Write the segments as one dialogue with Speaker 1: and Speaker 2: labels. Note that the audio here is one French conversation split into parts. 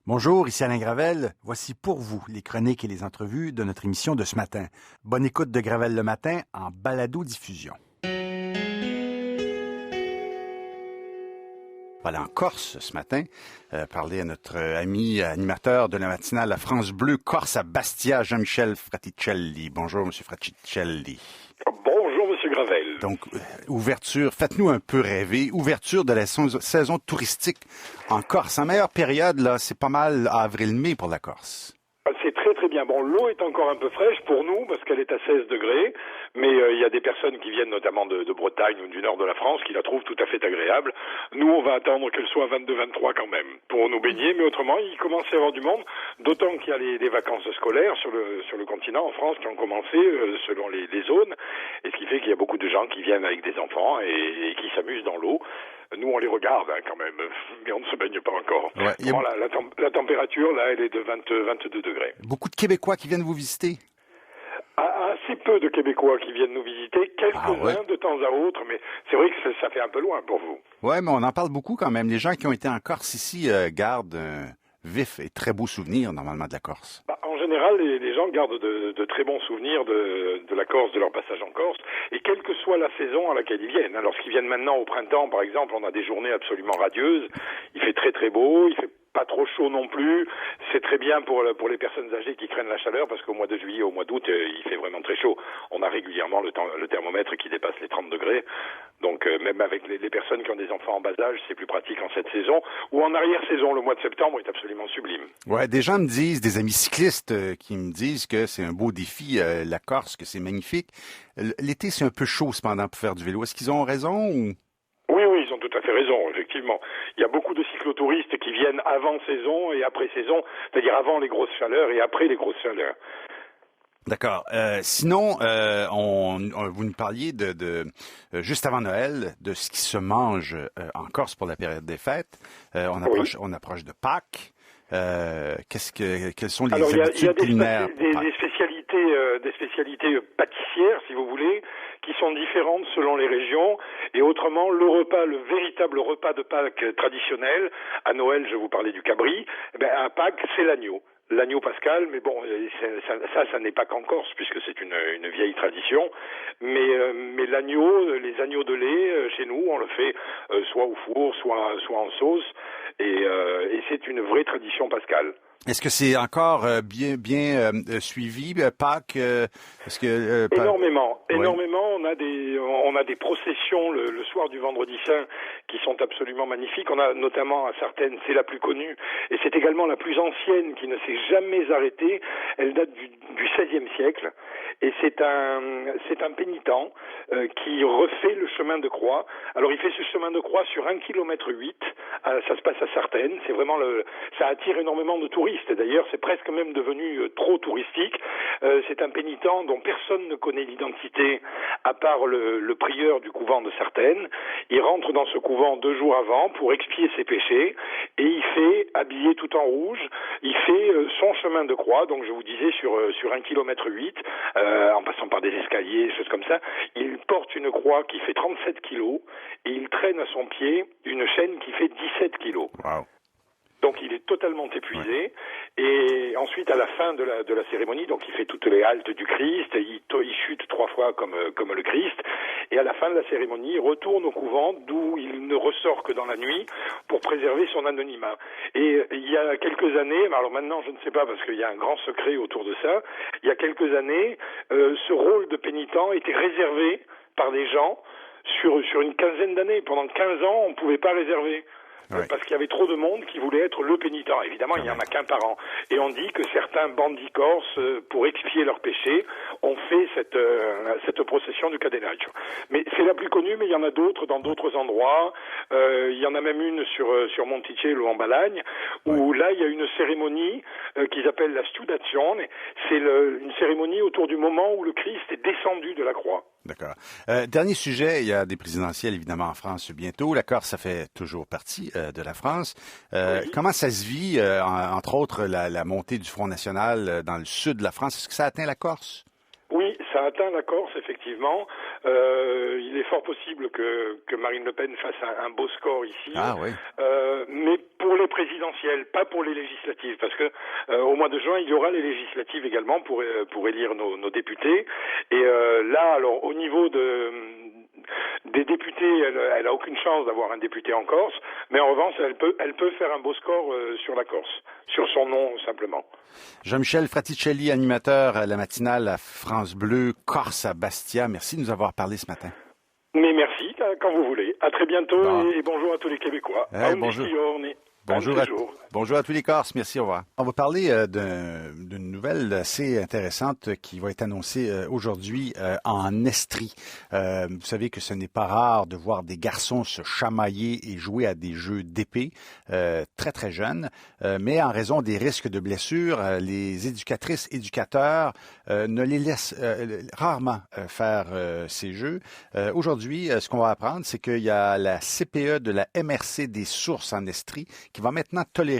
Speaker 1: Bonjour, ici Alain Gravel. Voici pour vous les chroniques et les entrevues de notre émission de ce matin. Bonne écoute de Gravel le matin en balado-diffusion. Voilà, en Corse ce matin, parler à notre ami animateur de la matinale à France Bleu, Corse à Bastia, Jean-Michel Fraticelli. Bonjour, Monsieur Fraticelli.
Speaker 2: Bonjour, Monsieur Gravel.
Speaker 1: Donc, ouverture, faites-nous un peu rêver, ouverture de la saison touristique en Corse. En meilleure période, là, c'est pas mal avril-mai pour la Corse.
Speaker 2: C'est très très bien. Bon, l'eau est encore un peu fraîche pour nous parce qu'elle est à 16 degrés, mais il y a des personnes qui viennent notamment de Bretagne ou du nord de la France qui la trouvent tout à fait agréable. Nous, on va attendre qu'elle soit 22-23 quand même pour nous baigner, mais autrement, il commence à y avoir du monde, d'autant qu'il y a les vacances scolaires sur le continent en France qui ont commencé selon les zones, et ce qui fait qu'il y a beaucoup de gens qui viennent avec des enfants et qui s'amusent dans l'eau. Nous, on les regarde quand même, mais on ne se baigne pas encore.
Speaker 1: Ouais,
Speaker 2: bon, la température, là, elle est de 22 degrés.
Speaker 1: Beaucoup de Québécois qui viennent vous visiter?
Speaker 2: Assez peu de Québécois qui viennent nous visiter, quelques-uns de temps à autre, mais c'est vrai que ça fait un peu loin pour vous.
Speaker 1: Oui, mais on en parle beaucoup quand même. Les gens qui ont été en Corse ici gardent un vif et très beau souvenir, normalement, de la Corse.
Speaker 2: En général, les gens gardent de très bons souvenirs de la Corse, de leur passage en Corse, et quelle que soit la saison à laquelle ils viennent. Lorsqu'ils viennent maintenant au printemps, par exemple, on a des journées absolument radieuses, il fait très très beau, il fait pas trop chaud non plus, c'est très bien pour les personnes âgées qui craignent la chaleur, parce qu'au mois de juillet, au mois d'août, il fait vraiment très chaud. On a régulièrement le thermomètre qui dépasse les 30 degrés, donc même avec les personnes qui ont des enfants en bas âge, c'est plus pratique en cette saison, ou en arrière-saison, le mois de septembre est absolument sublime.
Speaker 1: Ouais, des gens me disent, des amis cyclistes qui me disent que c'est un beau défi, la Corse, que c'est magnifique. L'été, c'est un peu chaud cependant pour faire du vélo. Est-ce qu'ils ont raison ou...
Speaker 2: Oui, ils ont tout à fait raison, effectivement. Il y a beaucoup de cyclotouristes qui viennent avant saison et après saison, c'est-à-dire avant les grosses chaleurs et après les grosses chaleurs.
Speaker 1: D'accord. Sinon, vous nous parliez de juste avant Noël, de ce qui se mange en Corse pour la période des fêtes. On approche de Pâques. Quelles sont les habitudes culinaires?
Speaker 2: Il y a des spécialités pâtissières, si vous voulez, qui sont différentes selon les régions. Et autrement, le véritable repas de Pâques traditionnel, à Noël, je vous parlais du cabri, à Pâques, c'est l'agneau pascal, mais bon, ça n'est pas qu'en Corse, puisque c'est une vieille tradition. Mais l'agneau, les agneaux de lait, chez nous, on le fait soit au four, soit en sauce, et c'est une vraie tradition pascale.
Speaker 1: Est-ce que c'est encore bien suivi, Pâques?
Speaker 2: Énormément.
Speaker 1: Oui.
Speaker 2: On a des processions le soir du Vendredi Saint qui sont absolument magnifiques. On a notamment à Sartène, c'est la plus connue, et c'est également la plus ancienne qui ne s'est jamais arrêtée. Elle date du XVIe siècle, et c'est un pénitent qui refait le chemin de croix. Alors il fait ce chemin de croix sur 1,8 km. Ça se passe à Sartène. C'est vraiment ça attire énormément de touristes. D'ailleurs, c'est presque même devenu trop touristique. C'est un pénitent dont personne ne connaît l'identité à part le prieur du couvent de Sartène. Il rentre dans ce couvent 2 jours avant pour expier ses péchés, et il fait, habillé tout en rouge, il fait son chemin de croix. Donc je vous disais sur 1,8 km, en passant par des escaliers, choses comme ça. Il porte une croix qui fait 37 kilos et il traîne à son pied une chaîne qui fait 17 kilos.
Speaker 1: Wow.
Speaker 2: Donc il est totalement épuisé, et ensuite à la fin de la cérémonie, donc il fait toutes les haltes du Christ, il chute 3 fois comme le Christ, et à la fin de la cérémonie, il retourne au couvent d'où il ne ressort que dans la nuit pour préserver son anonymat. Et il y a quelques années, alors maintenant je ne sais pas parce qu'il y a un grand secret autour de ça, il y a quelques années, ce rôle de pénitent était réservé par des gens sur une quinzaine d'années. Pendant 15 ans, on ne pouvait pas réserver.
Speaker 1: Oui.
Speaker 2: Parce qu'il y avait trop de monde qui voulait être le pénitent. Évidemment, il n'y en a qu'un par an. Et on dit que certains bandits corses, pour expier leurs péchés, ont fait cette procession du cadenaggio. Mais c'est la plus connue, mais il y en a d'autres dans d'autres endroits. Il y en a même une sur Monticello en Balagne, où là, il y a une cérémonie qu'ils appellent la Studazione. C'est une cérémonie autour du moment où le Christ est descendu de la croix.
Speaker 1: D'accord. Dernier sujet, il y a des présidentielles évidemment en France bientôt. La Corse, ça fait toujours partie de la France.
Speaker 2: Oui.
Speaker 1: Comment ça se vit, entre autres, la montée du Front National dans le sud de la France? Est-ce que ça atteint la Corse?
Speaker 2: Oui, ça atteint la Corse, effectivement. Il est fort possible que Marine Le Pen fasse un beau score ici.
Speaker 1: Ah oui.
Speaker 2: Mais pour les présidentielles, pas pour les législatives, parce que au mois de juin, il y aura les législatives également pour élire nos députés. Et là, alors au niveau des députés, elle a aucune chance d'avoir un député en Corse, mais en revanche, elle peut faire un beau score sur la Corse, sur son nom simplement.
Speaker 1: Jean-Michel Fraticelli, animateur à la matinale à France Bleu, Corse à Bastia. Merci de nous avoir parlé ce matin.
Speaker 2: Mais merci, quand vous voulez. À très bientôt et bonjour à tous les Québécois.
Speaker 1: Bonjour. Bonjour à tous les Corses. Merci, au revoir. On va parler d'une nouvelle assez intéressante qui va être annoncée aujourd'hui en Estrie. Vous savez que ce n'est pas rare de voir des garçons se chamailler et jouer à des jeux d'épée très, très jeunes. Mais en raison des risques de blessures, les éducateurs ne les laissent rarement faire ces jeux. Aujourd'hui, ce qu'on va apprendre, c'est qu'il y a la CPE de la MRC des Sources en Estrie qui va maintenant tolérer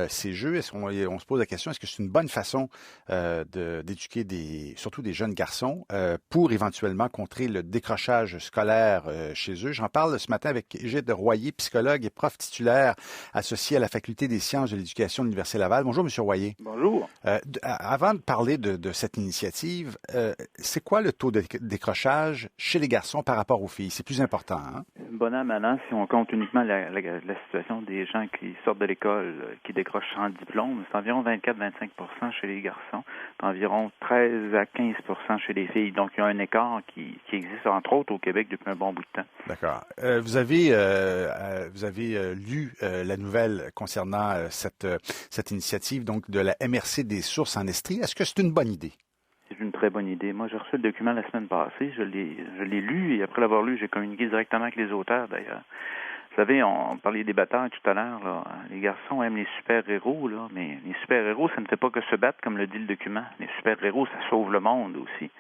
Speaker 1: ces jeux. On se pose la question, est-ce que c'est une bonne façon d'éduquer surtout des jeunes garçons pour éventuellement contrer le décrochage scolaire chez eux? J'en parle ce matin avec Égide Royer, psychologue et prof titulaire associé à la Faculté des sciences de l'éducation de l'Université Laval. Bonjour, M. Royer.
Speaker 3: Bonjour.
Speaker 1: Avant de parler de cette initiative, c'est quoi le taux de décrochage chez les garçons par rapport aux filles? C'est plus important, hein?
Speaker 3: Bon an, mal an, si on compte uniquement la situation des gens qui sortent de l'école, qui décrochent sans diplôme, c'est environ 24-25% chez les garçons, environ 13 à 15% chez les filles. Donc, il y a un écart qui existe, entre autres, au Québec depuis un bon bout de temps.
Speaker 1: D'accord. Vous avez lu la nouvelle concernant cette initiative donc de la MRC des Sources en Estrie. Est-ce que c'est une bonne idée?
Speaker 3: C'est une très bonne idée. Moi, j'ai reçu le document la semaine passée. Je l'ai lu et après l'avoir lu, j'ai communiqué directement avec les auteurs, d'ailleurs. Vous savez, on parlait des batailles tout à l'heure, là. Les garçons aiment les super-héros, là, mais les super-héros, ça ne fait pas que se battre, comme le dit le document. Les super-héros, ça sauve le monde aussi.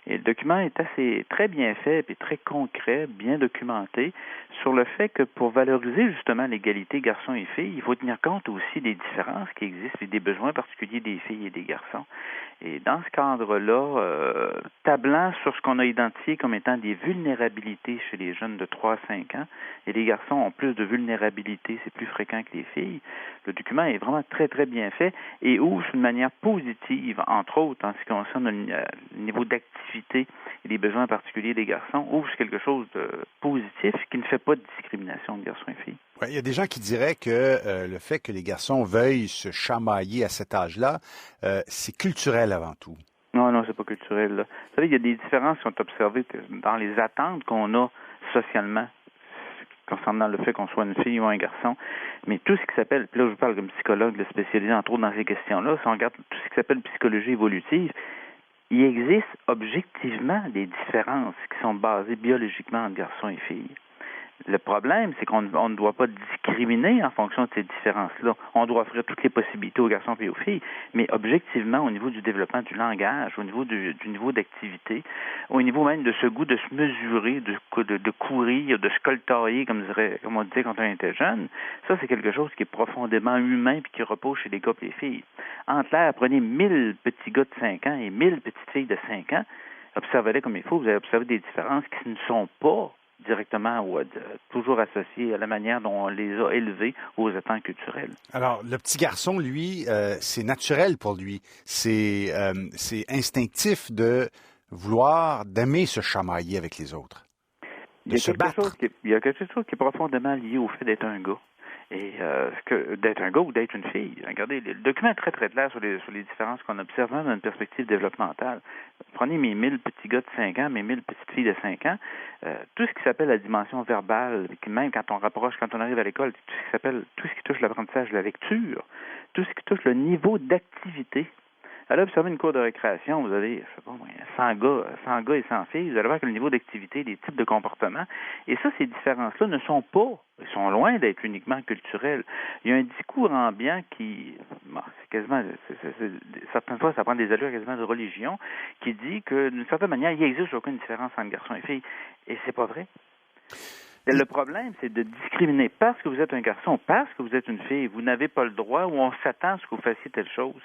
Speaker 3: Et le document est très bien fait et très concret, bien documenté, sur le fait que pour valoriser justement l'égalité garçons et filles, il faut tenir compte aussi des différences qui existent et des besoins particuliers des filles et des garçons. Et dans ce cadre-là, tablant sur ce qu'on a identifié comme étant des vulnérabilités chez les jeunes de 3 à 5 ans, et les garçons ont plus de vulnérabilité, c'est plus fréquent que les filles, le document est vraiment très, très bien fait et ouvre d'une manière positive, entre autres en ce qui concerne le niveau d'activité et les besoins particuliers des garçons, ouvre quelque chose de positif qui ne fait pas de discrimination de garçons et filles.
Speaker 1: Ouais, il y a des gens qui diraient que le fait que les garçons veuillent se chamailler à cet âge-là, c'est culturel avant tout.
Speaker 3: Non, c'est pas culturel, là. Vous savez, il y a des différences qui sont observées dans les attentes qu'on a socialement concernant le fait qu'on soit une fille ou un garçon. Mais tout ce qui s'appelle, puis là je vous parle comme psychologue spécialisé entre autres dans ces questions-là, si on regarde tout ce qui s'appelle psychologie évolutive, il existe objectivement des différences qui sont basées biologiquement entre garçons et filles. Le problème, c'est qu'on ne doit pas discriminer en fonction de ces différences-là. On doit offrir toutes les possibilités aux garçons et aux filles, mais objectivement, au niveau du développement du langage, au niveau du niveau d'activité, au niveau même de ce goût de se mesurer, de courir, de se coltailler, comme on disait quand on était jeune, ça, c'est quelque chose qui est profondément humain et qui repose chez les gars et les filles. Entre l'air, prenez 1000 petits gars de 5 ans et 1000 petites filles de 5 ans, observez-les comme il faut, vous allez observer des différences qui ne sont pas directement ou toujours associé à la manière dont on les a élevés aux attentes culturelles.
Speaker 1: Alors, le petit garçon, lui, c'est naturel pour lui. C'est instinctif de d'aimer se chamailler avec les autres, de se battre.
Speaker 3: Il y a quelque chose qui est profondément lié au fait d'être un gars. Et d'être un gars ou d'être une fille. Regardez, le document est très, très clair sur les différences qu'on observe, même dans une perspective développementale. Prenez mes 1000 petits gars de 5 ans, mes 1000 petites filles de 5 ans, tout ce qui s'appelle la dimension verbale, même quand on arrive à l'école, tout ce qui touche l'apprentissage de la lecture, tout ce qui touche le niveau d'activité. Alors, observez une cour de récréation, vous avez, 100 gars et 100 filles, vous allez voir que le niveau d'activité, les types de comportements, et ça, ces différences-là ne sont pas, ils sont loin d'être uniquement culturels. Il y a un discours ambiant qui, c'est quasiment, certaines fois, ça prend des allures quasiment de religion, qui dit que, d'une certaine manière, il n'existe aucune différence entre garçons et filles. Et c'est pas vrai. Le problème, c'est de discriminer parce que vous êtes un garçon, parce que vous êtes une fille. Vous n'avez pas le droit ou on s'attend à ce que vous fassiez telle chose.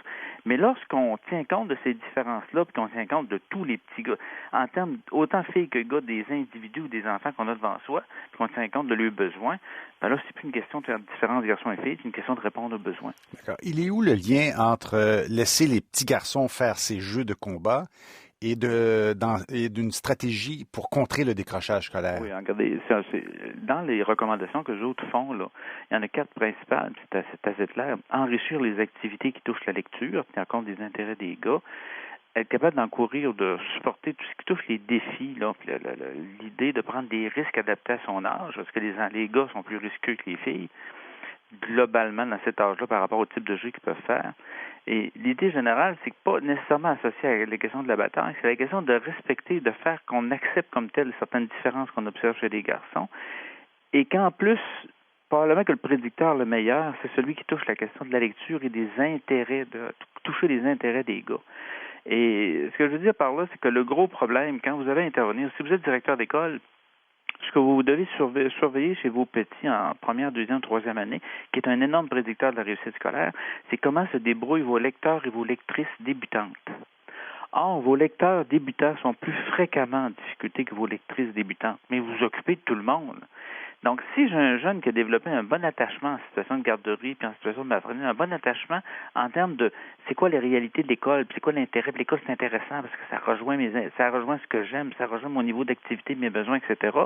Speaker 3: Mais lorsqu'on tient compte de ces différences-là, puis qu'on tient compte de tous les petits gars, en termes autant filles que gars, des individus ou des enfants qu'on a devant soi, puis qu'on tient compte de leurs besoins, ben là, c'est plus une question de faire différence garçons et filles, c'est une question de répondre aux besoins.
Speaker 1: D'accord. Il est où le lien entre laisser les petits garçons faire ces jeux de combat et d'une stratégie pour contrer le décrochage scolaire?
Speaker 3: Oui, regardez, dans les recommandations que les autres font, là, il y en a 4 principales, c'est assez clair. Enrichir les activités qui touchent la lecture, tenir compte des intérêts des gars, être capable d'encourir, de supporter tout ce qui touche les défis, là, puis l'idée de prendre des risques adaptés à son âge, parce que les gars sont plus risqueux que les filles, globalement dans cet âge-là par rapport au type de jeu qu'ils peuvent faire. Et l'idée générale, c'est que pas nécessairement associé à la question de la bataille, c'est la question de respecter, de faire qu'on accepte comme telle certaines différences qu'on observe chez les garçons, et qu'en plus, probablement que le prédicteur le meilleur, c'est celui qui touche la question de la lecture et des intérêts, de toucher les intérêts des gars. Et ce que je veux dire par là, c'est que le gros problème, quand vous avez à intervenir, si vous êtes directeur d'école, ce que vous devez surveiller chez vos petits en première, deuxième, troisième année, qui est un énorme prédicteur de la réussite scolaire, c'est comment se débrouillent vos lecteurs et vos lectrices débutantes. Or, vos lecteurs débutants sont plus fréquemment en difficulté que vos lectrices débutantes, mais vous vous occupez de tout le monde. Donc, si j'ai un jeune qui a développé un bon attachement en situation de garderie puis en situation de maternelle, un bon attachement en termes de c'est quoi les réalités de l'école, puis c'est quoi l'intérêt de l'école, c'est intéressant parce que ça rejoint ce que j'aime, ça rejoint mon niveau d'activité, mes besoins, etc.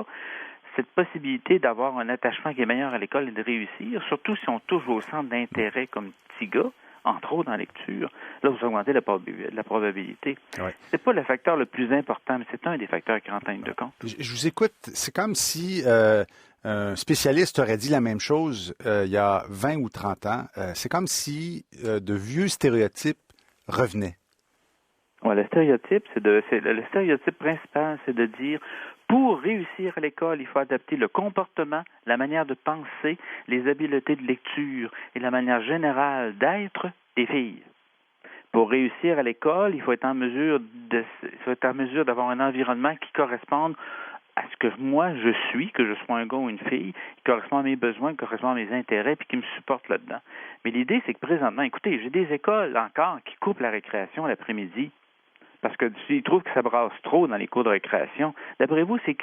Speaker 3: Cette possibilité d'avoir un attachement qui est meilleur à l'école et de réussir, surtout si on touche au centre d'intérêt comme petit gars, entre autres en lecture, là, vous augmentez la probabilité.
Speaker 1: Ouais.
Speaker 3: C'est pas le facteur le plus important, mais c'est un des facteurs qui rentre en ligne de compte.
Speaker 1: Je vous écoute, c'est comme si un spécialiste aurait dit la même chose il y a 20 ou 30 ans. C'est comme si de vieux stéréotypes revenaient.
Speaker 3: Ouais, le stéréotype principal, c'est de dire pour réussir à l'école, il faut adapter le comportement, la manière de penser, les habiletés de lecture et la manière générale d'être des filles. Pour réussir à l'école, il faut être en mesure d'avoir un environnement qui corresponde à ce que moi je suis, que je sois un gars ou une fille, qui correspond à mes besoins, qui correspond à mes intérêts, puis qui me supporte là-dedans. Mais l'idée, c'est que présentement, écoutez, j'ai des écoles encore qui coupent la récréation l'après-midi parce que s'ils trouvent que ça brasse trop dans les cours de récréation. D'après vous, c'est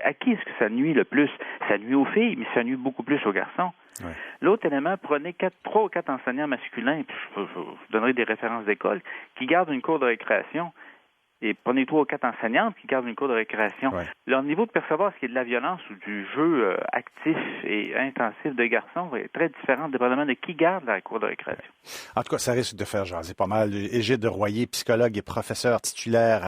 Speaker 3: à qui est-ce que ça nuit le plus? Ça nuit aux filles, mais ça nuit beaucoup plus aux garçons. Ouais. L'autre élément, prenez 3 ou 4 enseignants masculins, puis je vous donnerai des références d'école, qui gardent une cour de récréation. Et prenez 3 ou 4 enseignantes qui gardent une cour de récréation. Ouais. Leur niveau de percevoir ce qui est de la violence ou du jeu actif et intensif de garçons va être très différent dépendamment de qui garde la cour de récréation.
Speaker 1: En tout cas, ça risque de faire jaser pas mal. Égide de Royer, psychologue et professeur titulaire